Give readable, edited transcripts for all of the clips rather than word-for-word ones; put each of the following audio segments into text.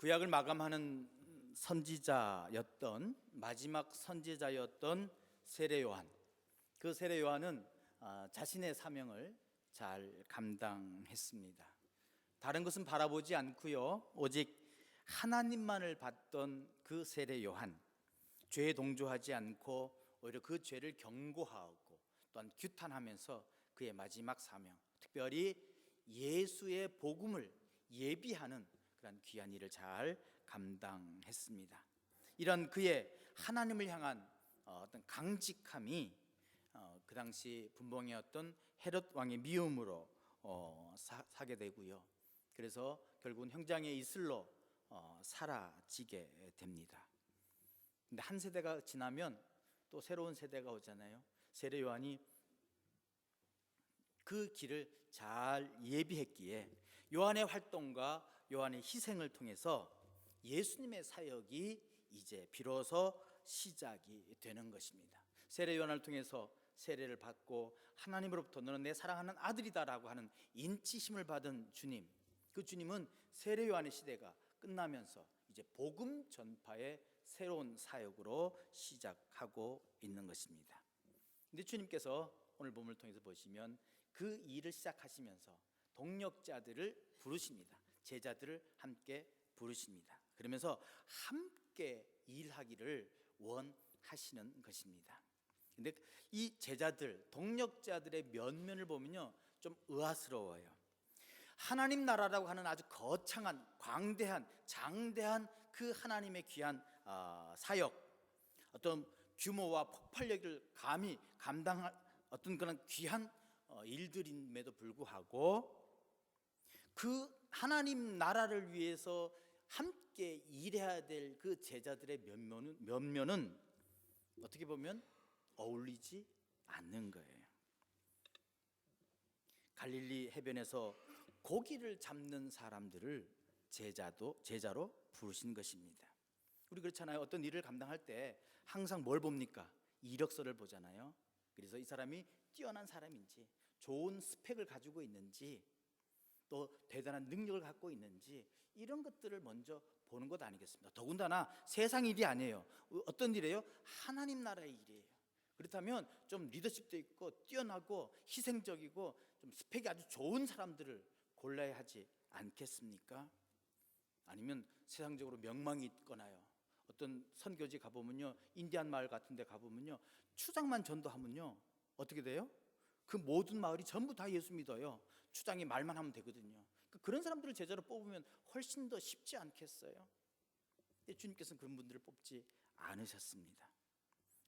구약을 마감하는 선지자였던 마지막 선지자였던 세례 요한. 그 세례 요한은 자신의 사명을 잘 감당했습니다. 다른 것은 바라보지 않고요, 오직 하나님만을 봤던 그 세례 요한, 죄에 동조하지 않고 오히려 그 죄를 경고하고 또한 규탄하면서 그의 마지막 사명, 특별히 예수의 복음을 예비하는 그런 귀한 일을 잘 감당했습니다. 이런 그의 하나님을 향한 어떤 강직함이 그 당시 분봉이었던 헤롯 왕의 미움으로 사게 되고요. 그래서 결국은 형장의 이슬로 사라지게 됩니다. 근데 한 세대가 지나면 또 새로운 세대가 오잖아요. 세례 요한이 그 길을 잘 예비했기에 요한의 활동과 요한의 희생을 통해서 예수님의 사역이 이제 비로소 시작이 되는 것입니다. 세례 요한을 통해서 세례를 받고 하나님으로부터 너는 내 사랑하는 아들이다라고 하는 인치심을 받은 주님, 그 주님은 세례 요한의 시대가 끝나면서 이제 복음 전파의 새로운 사역으로 시작하고 있는 것입니다. 근데 주님께서 오늘 본문을 통해서 보시면 그 일을 시작하시면서 동력자들을 부르십니다. 제자들을 함께 부르십니다. 그러면서 함께 일하기를 원하시는 것입니다. 근데 이 제자들, 동력자들의 면면을 보면요, 좀 의아스러워요. 하나님 나라라고 하는 아주 거창한, 광대한, 장대한 그 하나님의 귀한 사역, 어떤 규모와 폭발력을 감히 감당할 어떤 그런 귀한 일들임에도 불구하고 그 하나님 나라를 위해서 함께 일해야 될 그 제자들의 면면은 어떻게 보면 어울리지 않는 거예요. 갈릴리 해변에서 고기를 잡는 사람들을 제자로 부르신 것입니다. 우리 그렇잖아요. 어떤 일을 감당할 때 항상 뭘 봅니까? 이력서를 보잖아요. 그래서 이 사람이 뛰어난 사람인지, 좋은 스펙을 가지고 있는지, 또 대단한 능력을 갖고 있는지, 이런 것들을 먼저 보는 것 아니겠습니까? 더군다나 세상 일이 아니에요. 어떤 일이에요? 하나님 나라의 일이에요. 그렇다면 좀 리더십도 있고 뛰어나고 희생적이고 좀 스펙이 아주 좋은 사람들을 골라야 하지 않겠습니까? 아니면 세상적으로 명망이 있거나요, 어떤 선교지 가보면요, 인디안 마을 같은 데 가보면요, 추장만 전도하면요 어떻게 돼요? 그 모든 마을이 전부 다 예수 믿어요. 추장이 말만 하면 되거든요. 그런 사람들을 제자로 뽑으면 훨씬 더 쉽지 않겠어요? 근데 주님께서는 그런 분들을 뽑지 않으셨습니다.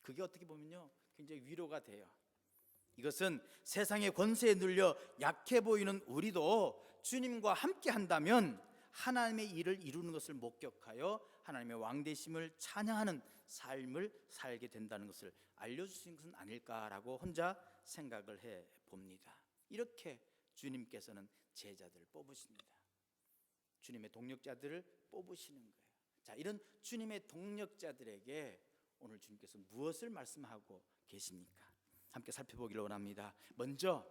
그게 어떻게 보면요, 굉장히 위로가 돼요. 이것은 세상의 권세에 눌려 약해 보이는 우리도 주님과 함께 한다면 하나님의 일을 이루는 것을 목격하여 하나님의 왕되심을 찬양하는 삶을 살게 된다는 것을 알려주신 것은 아닐까라고 혼자 생각을 해봅니다. 이렇게 주님께서는 제자들을 뽑으십니다. 주님의 동력자들을 뽑으시는 거예요. 자, 이런 주님의 동력자들에게 오늘 주님께서 무엇을 말씀하고 계십니까? 함께 살펴보기를 원합니다. 먼저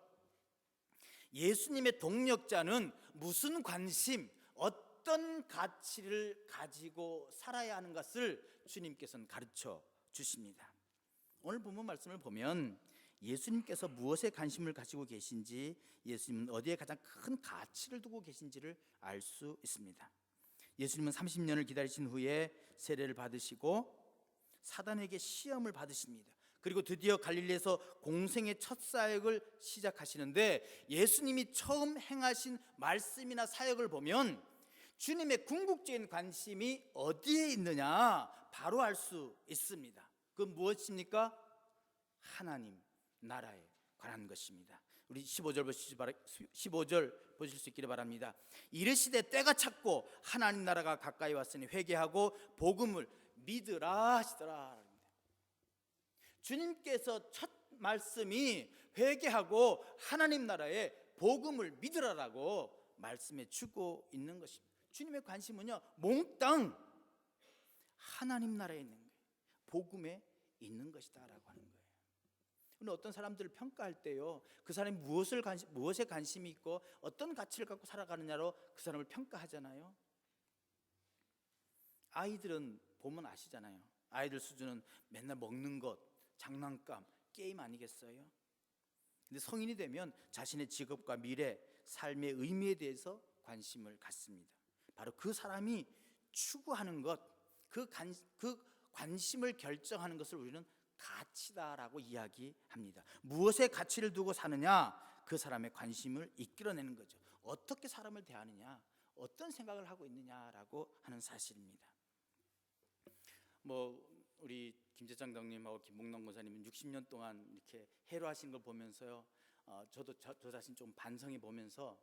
예수님의 동력자는 무슨 관심, 어떤 가치를 가지고 살아야 하는 것을 주님께서는 가르쳐 주십니다. 오늘 본문 말씀을 보면 예수님께서 무엇에 관심을 가지고 계신지, 예수님은 어디에 가장 큰 가치를 두고 계신지를 알 수 있습니다. 예수님은 30년을 기다리신 후에 세례를 받으시고 사단에게 시험을 받으십니다. 그리고 드디어 갈릴리에서 공생의 첫 사역을 시작하시는데, 예수님이 처음 행하신 말씀이나 사역을 보면 주님의 궁극적인 관심이 어디에 있느냐 바로 알 수 있습니다. 그건 무엇입니까? 하나님 나라에 관한 것입니다. 우리 15절 보실 수 있기를 바랍니다. 이르시되 때가 찼고 하나님 나라가 가까이 왔으니 회개하고 복음을 믿으라 하시더라. 주님께서 첫 말씀이 회개하고 하나님 나라의 복음을 믿으라라고 말씀해 주고 있는 것입니다. 주님의 관심은요, 몽땅 하나님 나라에 있는 거예요. 복음에 있는 것이다 라고 하는 거예요. 근데 어떤 사람들을 평가할 때요, 그 사람이 무엇에 관심이 있고 어떤 가치를 갖고 살아가느냐로 그 사람을 평가하잖아요. 아이들은 보면 아시잖아요. 아이들 수준은 맨날 먹는 것, 장난감, 게임 아니겠어요? 근데 성인이 되면 자신의 직업과 미래, 삶의 의미에 대해서 관심을 갖습니다. 바로 그 사람이 추구하는 것, 그 관심을 결정하는 것을 우리는 가치다라고 이야기합니다. 무엇에 가치를 두고 사느냐, 그 사람의 관심을 이끌어내는 거죠. 어떻게 사람을 대하느냐, 어떤 생각을 하고 있느냐라고 하는 사실입니다. 우리 김재창 장님하고 김봉남 권사님은 60년 동안 이렇게 해로하신 걸 보면서요, 저도 저 자신 좀 반성해 보면서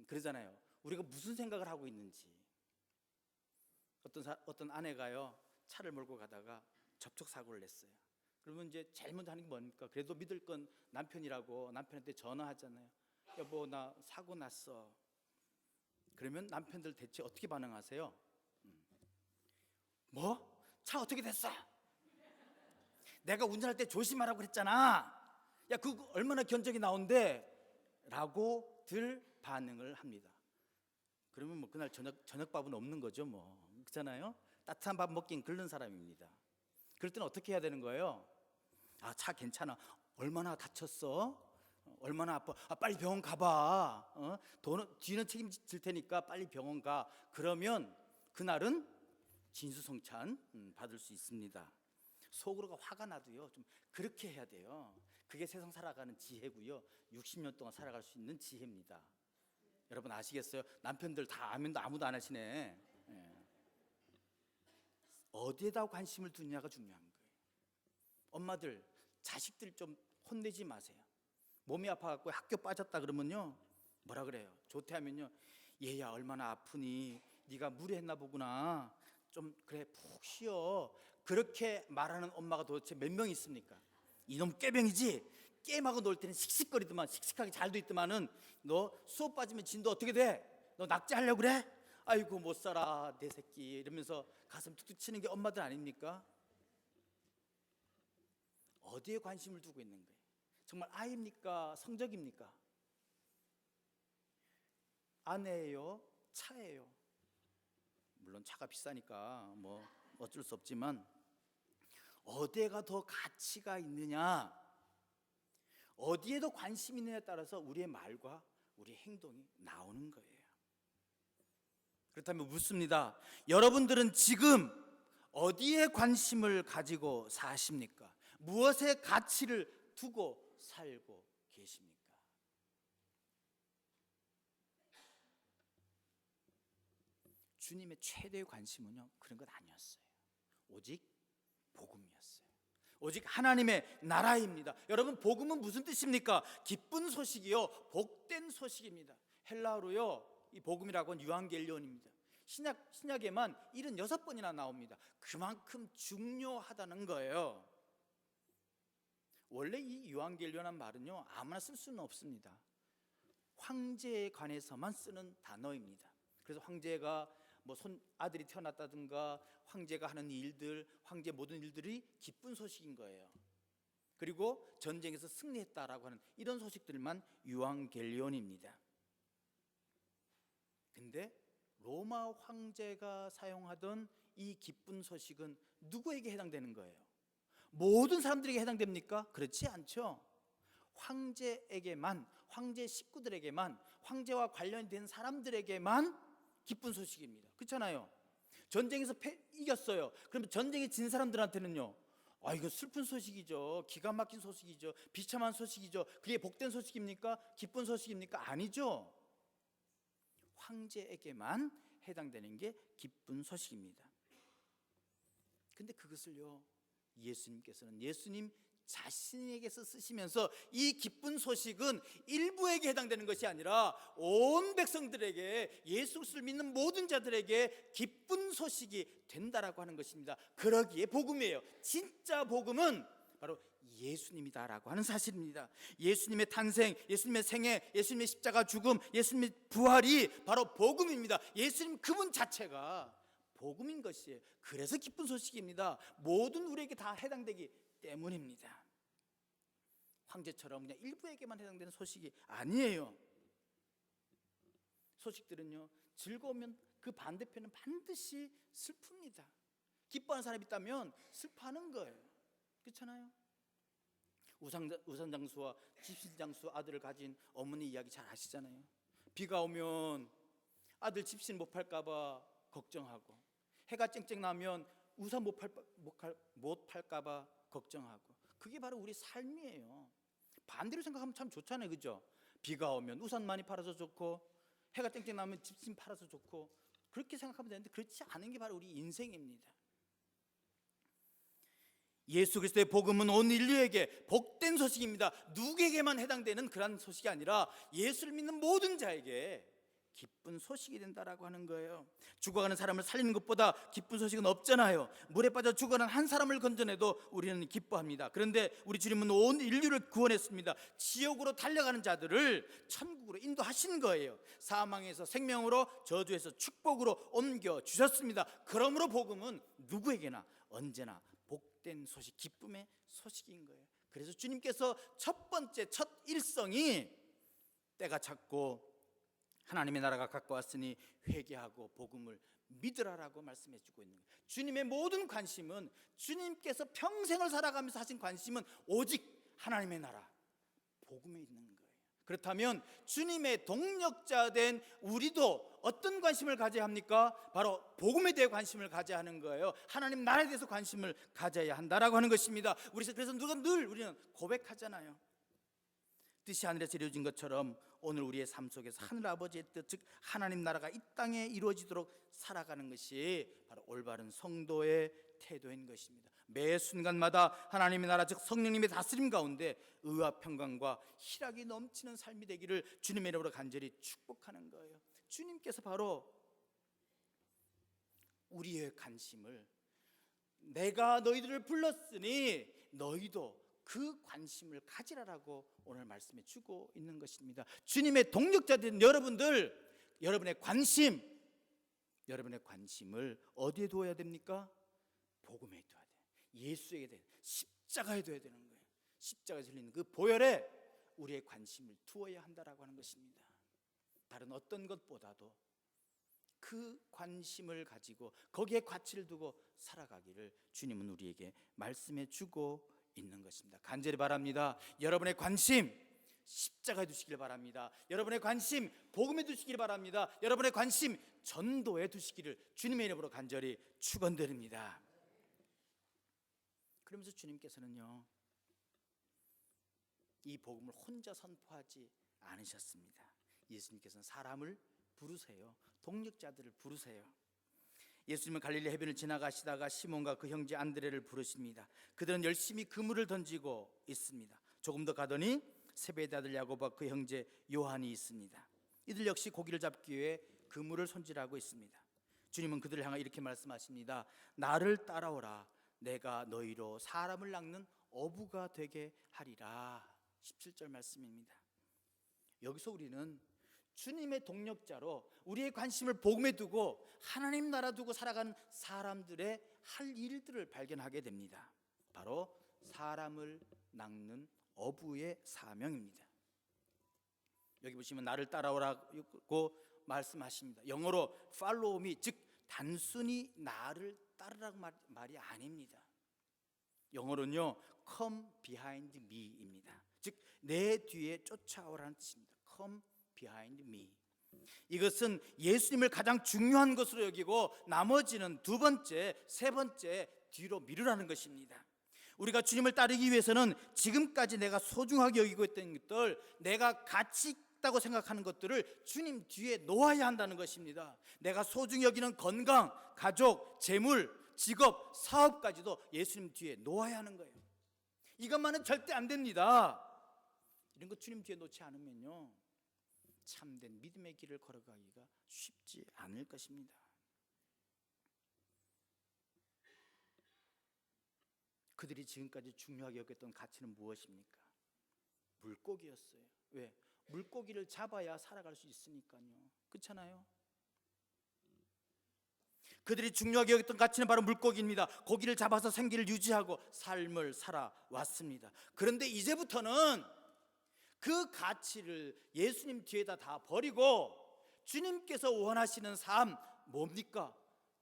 그러잖아요. 우리가 무슨 생각을 하고 있는지. 어떤 아내가요, 차를 몰고 가다가 접촉 사고를 냈어요. 그러면 이제 제일 먼저 하는 게 뭡니까? 그래도 믿을 건 남편이라고 남편한테 전화하잖아요. 여보, 나 사고 났어. 그러면 남편들 대체 어떻게 반응하세요? 뭐? 차 어떻게 됐어? 내가 운전할 때 조심하라고 그랬잖아. 야, 그거 얼마나 견적이 나온대? 라고들 반응을 합니다. 그러면 뭐 그날 저녁밥은 없는 거죠, 뭐. 그렇잖아요? 따뜻한 밥 먹긴 그런 사람입니다. 그럴 때는 어떻게 해야 되는 거예요? 아, 차 괜찮아. 얼마나 다쳤어? 얼마나 아파? 아, 빨리 병원 가봐. 뒤는 책임질 테니까 빨리 병원 가. 그러면 그날은 진수성찬 받을 수 있습니다. 속으로가 화가 나도요, 좀 그렇게 해야 돼요. 그게 세상 살아가는 지혜고요, 60년 동안 살아갈 수 있는 지혜입니다. 여러분 아시겠어요? 남편들 다 아멘도 아무도 안 하시네. 예. 어디에다 관심을 두느냐가 중요한 거예요. 엄마들, 자식들 좀 혼내지 마세요. 몸이 아파갖고 학교 빠졌다 그러면요, 뭐라 그래요? 조퇴하면요, 얘야 얼마나 아프니? 네가 무리했나 보구나. 좀 그래, 푹 쉬어. 그렇게 말하는 엄마가 도대체 몇 명 있습니까? 이놈 꾀병이지. 게임하고 놀 때는 씩씩거리더만, 씩씩하게 잘도 있더만은 너 수업 빠지면 진도 어떻게 돼? 너 낙제하려고 그래? 아이고 못 살아 내 새끼, 이러면서 가슴 툭툭 치는 게 엄마들 아닙니까? 어디에 관심을 두고 있는 거예요? 정말 아이입니까? 성적입니까? 아내예요? 차예요? 물론 차가 비싸니까 뭐 어쩔 수 없지만, 어디에가 더 가치가 있느냐, 어디에 더 관심이 있느냐에 따라서 우리의 말과 우리의 행동이 나오는 거예요. 그렇다면 묻습니다. 여러분들은 지금 어디에 관심을 가지고 사십니까? 무엇에 가치를 두고 살고 계십니까? 주님의 최대의 관심은요, 그런 것 아니었어요. 오직 복음이었어요. 오직 하나님의 나라입니다. 여러분, 복음은 무슨 뜻입니까? 기쁜 소식이요, 복된 소식입니다. 헬라어로요, 이 복음이라고 하는 유앙겔리온입니다. 신약에만 76번이나 나옵니다. 그만큼 중요하다는 거예요. 원래 이 유앙겔리온이라는 말은요, 아무나 쓸 수는 없습니다. 황제에 관해서만 쓰는 단어입니다. 그래서 황제가 아들이 태어났다든가, 황제가 하는 일들, 황제 모든 일들이 기쁜 소식인 거예요. 그리고 전쟁에서 승리했다라고 하는 이런 소식들만 유앙겔리온입니다. 근데 로마 황제가 사용하던 이 기쁜 소식은 누구에게 해당되는 거예요? 모든 사람들에게 해당됩니까? 그렇지 않죠. 황제에게만, 황제 식구들에게만, 황제와 관련된 사람들에게만 기쁜 소식입니다. 그렇잖아요. 전쟁에서 이겼어요. 그러면 전쟁에 진 사람들한테는요, 이거 슬픈 소식이죠. 기가 막힌 소식이죠. 비참한 소식이죠. 그게 복된 소식입니까? 기쁜 소식입니까? 아니죠. 황제에게만 해당되는 게 기쁜 소식입니다. 근데 그것을요, 예수님께서는 예수님 자신에게서 쓰시면서 이 기쁜 소식은 일부에게 해당되는 것이 아니라 온 백성들에게, 예수를 믿는 모든 자들에게 기쁜 소식이 된다라고 하는 것입니다. 그러기에 복음이에요. 진짜 복음은 바로 예수님이다라고 하는 사실입니다. 예수님의 탄생, 예수님의 생애, 예수님의 십자가 죽음, 예수님의 부활이 바로 복음입니다. 예수님 그분 자체가 복음인 것이에요. 그래서 기쁜 소식입니다. 모든 우리에게 다 해당되기 때문입니다. 황제처럼 그냥 일부에게만 해당되는 소식이 아니에요. 소식들은요, 즐거우면 그 반대편은 반드시 슬픕니다. 기뻐하는 사람이 있다면 슬퍼하는 거예요. 그렇잖아요. 우산장수와 집신장수 아들을 가진 어머니 이야기 잘 아시잖아요. 비가 오면 아들 집신 못 팔까봐 걱정하고, 해가 쨍쨍 나면 우산 못 팔까봐 걱정하고. 그게 바로 우리 삶이에요. 반대로 생각하면 참 좋잖아요, 그죠? 비가 오면 우산 많이 팔아서 좋고, 해가 쨍쨍 나면 집신 팔아서 좋고, 그렇게 생각하면 되는데 그렇지 않은 게 바로 우리 인생입니다. 예수 그리스도의 복음은 온 인류에게 복된 소식입니다. 누구에게만 해당되는 그런 소식이 아니라 예수를 믿는 모든 자에게 기쁜 소식이 된다라고 하는 거예요. 죽어가는 사람을 살리는 것보다 기쁜 소식은 없잖아요. 물에 빠져 죽어가는 한 사람을 건져내도 우리는 기뻐합니다. 그런데 우리 주님은 온 인류를 구원했습니다. 지옥으로 달려가는 자들을 천국으로 인도하신 거예요. 사망에서 생명으로, 저주에서 축복으로 옮겨 주셨습니다. 그러므로 복음은 누구에게나 언제나 복된 소식, 기쁨의 소식인 거예요. 그래서 주님께서 첫 번째, 첫 일성이 때가 찼고 하나님의 나라가 가까웠으니 회개하고 복음을 믿으라라고 말씀해 주고 있는 거예요. 주님의 모든 관심은, 주님께서 평생을 살아가면서 하신 관심은 오직 하나님의 나라, 복음에 있는 거예요. 그렇다면 주님의 동력자 된 우리도 어떤 관심을 가져야 합니까? 바로 복음에 대해 관심을 가져야 하는 거예요. 하나님 나라에 대해서 관심을 가져야 한다라고 하는 것입니다. 그래서 누가 늘 우리는 고백하잖아요. 뜻이 하늘에서 이루어진 것처럼 오늘 우리의 삶 속에서 하늘 아버지의 뜻, 즉 하나님 나라가 이 땅에 이루어지도록 살아가는 것이 바로 올바른 성도의 태도인 것입니다. 매 순간마다 하나님의 나라, 즉 성령님의 다스림 가운데 의와 평강과 희락이 넘치는 삶이 되기를 주님의 이름으로 간절히 축복하는 거예요. 주님께서 바로 우리의 관심을, 내가 너희들을 불렀으니 너희도 그 관심을 가지라라고 오늘 말씀해 주고 있는 것입니다. 주님의 동력자된 여러분들, 여러분의 관심을 어디에 두어야 됩니까? 복음에 둬야 돼요. 예수에게 돼, 십자가에 둬야 되는 거예요. 십자가에 들리는 그 보혈에 우리의 관심을 두어야 한다라고 하는 것입니다. 다른 어떤 것보다도 그 관심을 가지고 거기에 가치를 두고 살아가기를 주님은 우리에게 말씀해 주고 있는 것입니다. 간절히 바랍니다. 여러분의 관심 십자가에 두시길 바랍니다. 여러분의 관심 복음에 두시길 바랍니다. 여러분의 관심 전도에 두시기를 주님의 이름으로 간절히 축원드립니다. 그러면서 주님께서는요, 이 복음을 혼자 선포하지 않으셨습니다. 예수님께서는 사람을 부르세요. 동력자들을 부르세요. 예수님은 갈릴리 해변을 지나가시다가 시몬과 그 형제 안드레를 부르십니다. 그들은 열심히 그물을 던지고 있습니다. 조금 더 가더니 세베대 아들 야고보와 그 형제 요한이 있습니다. 이들 역시 고기를 잡기 위해 그물을 손질하고 있습니다. 주님은 그들을 향해 이렇게 말씀하십니다. 나를 따라오라. 내가 너희로 사람을 낚는 어부가 되게 하리라. 17절 말씀입니다. 여기서 우리는 주님의 동력자로 우리의 관심을 복음에 두고 하나님 나라 두고 살아가는 사람들의 할 일들을 발견하게 됩니다. 바로 사람을 낚는 어부의 사명입니다. 여기 보시면 나를 따라오라고 말씀하십니다. 영어로 follow me, 즉 단순히 나를 따르라고 말이 아닙니다. 영어로는요 come behind me입니다. 즉 내 뒤에 쫓아오라는 뜻입니다. come behind me. 이것은 예수님을 가장 중요한 것으로 여기고 나머지는 두 번째, 세 번째 뒤로 미루라는 것입니다. 우리가 주님을 따르기 위해서는 지금까지 내가 소중하게 여기고 있던 것들, 내가 가치 있다고 생각하는 것들을 주님 뒤에 놓아야 한다는 것입니다. 내가 소중히 여기는 건강, 가족, 재물, 직업, 사업까지도 예수님 뒤에 놓아야 하는 거예요. 이것만은 절대 안 됩니다. 이런 거 주님 뒤에 놓지 않으면요 참된 믿음의 길을 걸어가기가 쉽지 않을 것입니다. 그들이 지금까지 중요하게 여겼던 가치는 무엇입니까? 물고기였어요. 왜? 물고기를 잡아야 살아갈 수 있으니까요. 그렇잖아요? 그들이 중요하게 여겼던 가치는 바로 물고기입니다. 고기를 잡아서 생기를 유지하고 삶을 살아왔습니다. 그런데 이제부터는 그 가치를 예수님 뒤에다 다 버리고 주님께서 원하시는 삶, 뭡니까?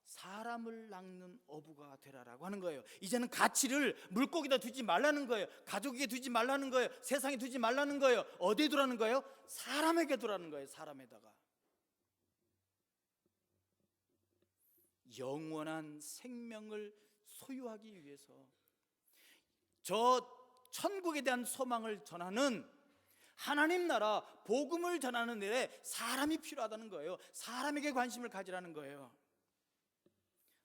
사람을 낚는 어부가 되라라고 하는 거예요. 이제는 가치를 물고기다 두지 말라는 거예요. 가족에게 두지 말라는 거예요. 세상에 두지 말라는 거예요. 어디에 두라는 거예요? 사람에게 두라는 거예요. 사람에다가. 영원한 생명을 소유하기 위해서 저 천국에 대한 소망을 전하는 하나님 나라 복음을 전하는 일에 사람이 필요하다는 거예요. 사람에게 관심을 가지라는 거예요.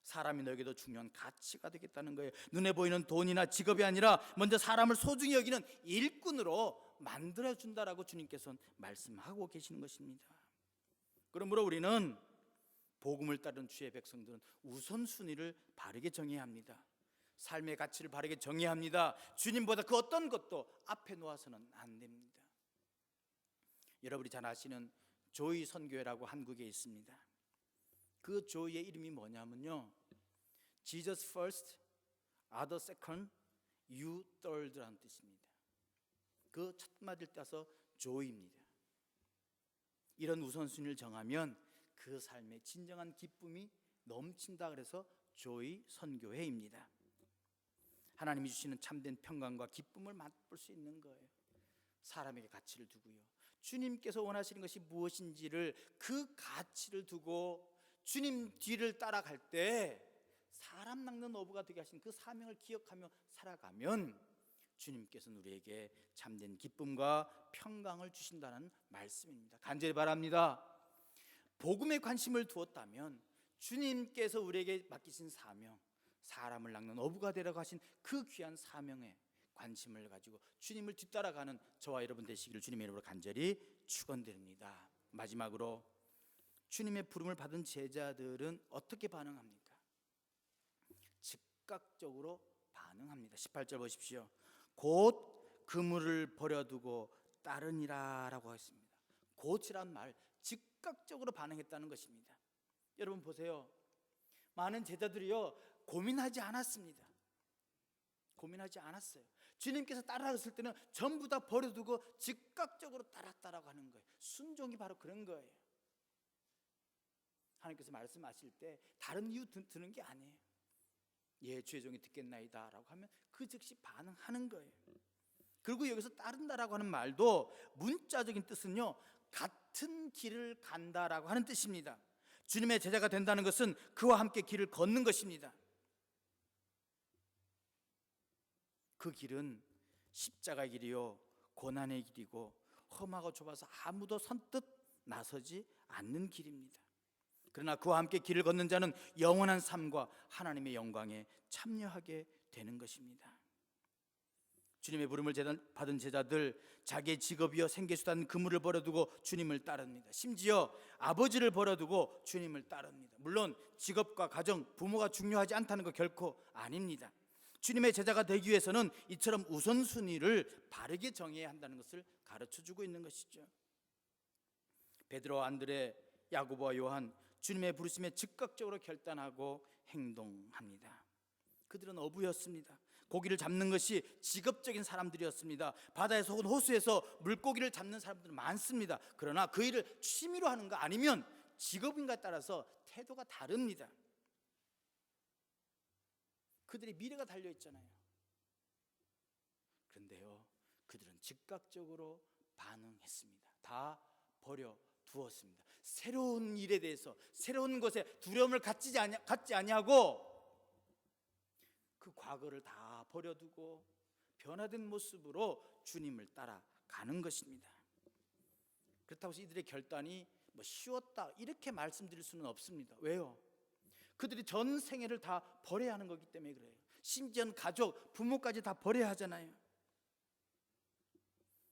사람이 너에게도 중요한 가치가 되겠다는 거예요. 눈에 보이는 돈이나 직업이 아니라 먼저 사람을 소중히 여기는 일꾼으로 만들어준다라고 주님께서는 말씀하고 계시는 것입니다. 그러므로 우리는 복음을 따르는 주의 백성들은 우선순위를 바르게 정해야 합니다. 삶의 가치를 바르게 정해야 합니다. 주님보다 그 어떤 것도 앞에 놓아서는 안 됩니다. 여러분이 잘 아시는 조이 선교회라고 한국에 있습니다. 그 조이의 이름이 뭐냐면요, Jesus first, other second, you third라는 뜻입니다. 그 첫 마디를 따서 조이입니다. 이런 우선순위를 정하면 그 삶에 진정한 기쁨이 넘친다. 그래서 조이 선교회입니다. 하나님이 주시는 참된 평강과 기쁨을 맛볼 수 있는 거예요. 사람에게 가치를 두고요, 주님께서 원하시는 것이 무엇인지를 그 가치를 두고 주님 뒤를 따라갈 때 사람 낚는 어부가 되게 하신 그 사명을 기억하며 살아가면 주님께서는 우리에게 참된 기쁨과 평강을 주신다는 말씀입니다. 간절히 바랍니다. 복음에 관심을 두었다면 주님께서 우리에게 맡기신 사명, 사람을 낚는 어부가 되라고 하신 그 귀한 사명에 관심을 가지고 주님을 뒤따라가는 저와 여러분 되시기를 주님의 이름으로 간절히 축원드립니다. 마지막으로 주님의 부름을 받은 제자들은 어떻게 반응합니까? 즉각적으로 반응합니다. 18절 보십시오. 곧 그물을 버려두고 따르니라 라고 했습니다. 곧이란 말, 즉각적으로 반응했다는 것입니다. 여러분 보세요. 많은 제자들이요, 고민하지 않았습니다. 고민하지 않았어요. 주님께서 따라갔을 때는 전부 다 버려두고 즉각적으로 따랐다라고 하는 거예요. 순종이 바로 그런 거예요. 하나님께서 말씀하실 때 다른 이유 드는 게 아니에요. 예, 주의 종이 듣겠나이다 라고 하면 그 즉시 반응하는 거예요. 그리고 여기서 따른다라고 하는 말도 문자적인 뜻은요, 같은 길을 간다라고 하는 뜻입니다. 주님의 제자가 된다는 것은 그와 함께 길을 걷는 것입니다. 그 길은 십자가의 길이요, 고난의 길이고 험하고 좁아서 아무도 선뜻 나서지 않는 길입니다. 그러나 그와 함께 길을 걷는 자는 영원한 삶과 하나님의 영광에 참여하게 되는 것입니다. 주님의 부름을 받은 제자들, 자기의 직업이요 생계수단 그물을 버려두고 주님을 따릅니다. 심지어 아버지를 버려두고 주님을 따릅니다. 물론 직업과 가정, 부모가 중요하지 않다는 거 결코 아닙니다. 주님의 제자가 되기 위해서는 이처럼 우선순위를 바르게 정해야 한다는 것을 가르쳐주고 있는 것이죠. 베드로, 안드레, 야고보와 요한, 주님의 부르심에 즉각적으로 결단하고 행동합니다. 그들은 어부였습니다. 고기를 잡는 것이 직업적인 사람들이었습니다. 바다에서 혹은 호수에서 물고기를 잡는 사람들은 많습니다. 그러나 그 일을 취미로 하는 거 아니면 직업인가에 따라서 태도가 다릅니다. 그들의 미래가 달려있잖아요. 그런데요, 그들은 즉각적으로 반응했습니다. 다 버려두었습니다. 새로운 일에 대해서, 새로운 것에 두려움을 갖지 아니하고 그 과거를 다 버려두고 변화된 모습으로 주님을 따라가는 것입니다. 그렇다고 해서 이들의 결단이 쉬웠다 이렇게 말씀드릴 수는 없습니다. 왜요? 그들이 전 생애를 다 버려야 하는 거기 때문에 그래요. 심지어는 가족, 부모까지 다 버려야 하잖아요.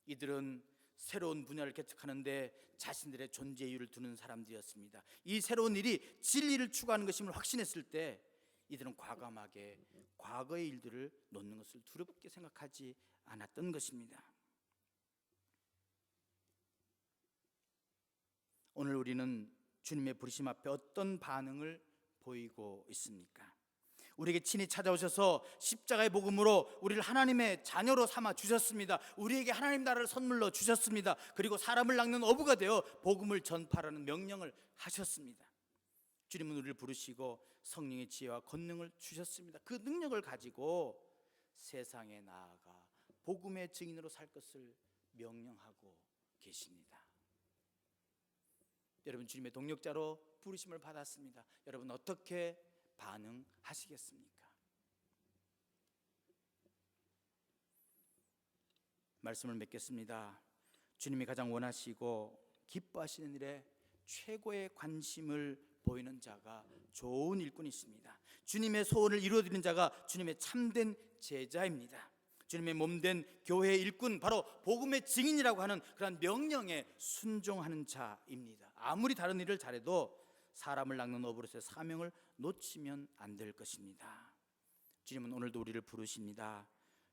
이들은 새로운 분야를 개척하는데 자신들의 존재 이유를 두는 사람들이었습니다. 이 새로운 일이 진리를 추구하는 것임을 확신했을 때 이들은 과감하게 과거의 일들을 놓는 것을 두렵게 생각하지 않았던 것입니다. 오늘 우리는 주님의 부르심 앞에 어떤 반응을 보이고 있습니까? 우리에게 친히 찾아오셔서 십자가의 복음으로 우리를 하나님의 자녀로 삼아 주셨습니다. 우리에게 하나님 나라를 선물로 주셨습니다. 그리고 사람을 낚는 어부가 되어 복음을 전파하라는 명령을 하셨습니다. 주님은 우리를 부르시고 성령의 지혜와 권능을 주셨습니다. 그 능력을 가지고 세상에 나아가 복음의 증인으로 살 것을 명령하고 계십니다. 여러분, 주님의 동력자로 부르심을 받았습니다. 여러분, 어떻게 반응하시겠습니까? 말씀을 맺겠습니다. 주님이 가장 원하시고 기뻐하시는 일에 최고의 관심을 보이는 자가 좋은 일꾼이십니다. 주님의 소원을 이루어드리는 자가 주님의 참된 제자입니다. 주님의 몸된 교회의 일꾼, 바로 복음의 증인이라고 하는 그런 명령에 순종하는 자입니다. 아무리 다른 일을 잘해도 사람을 낚는 어부로서의 사명을 놓치면 안 될 것입니다. 주님은 오늘도 우리를 부르십니다.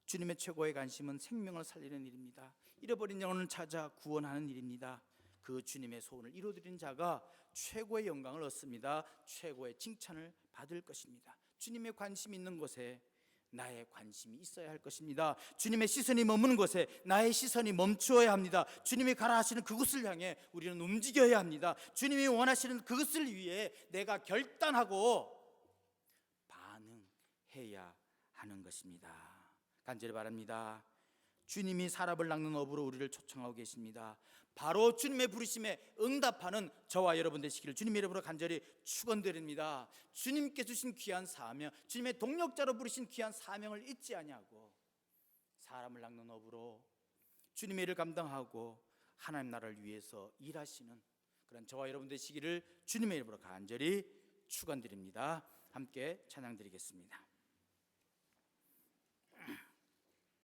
주님의 최고의 관심은 생명을 살리는 일입니다. 잃어버린 영혼을 찾아 구원하는 일입니다. 그 주님의 소원을 이루어드린 자가 최고의 영광을 얻습니다. 최고의 칭찬을 받을 것입니다. 주님의 관심이 있는 곳에 나의 관심이 있어야 할 것입니다. 주님의 시선이 머무는 곳에 나의 시선이 멈추어야 합니다. 주님이 가라 하시는 그곳을 향해 우리는 움직여야 합니다. 주님이 원하시는 그것을 위해 내가 결단하고 반응해야 하는 것입니다. 간절히 바랍니다. 주님이 사람을 낚는 어부로 우리를 초청하고 계십니다. 바로 주님의 부르심에 응답하는 저와 여러분 되시기를 주님의 이름으로 간절히 축원드립니다. 주님께 주신 귀한 사명, 주님의 동력자로 부르신 귀한 사명을 잊지 아니하고 사람을 낚는 어부로 주님의 일을 감당하고 하나님 나라를 위해서 일하시는 그런 저와 여러분 되시기를 주님의 이름으로 간절히 축원드립니다. 함께 찬양드리겠습니다.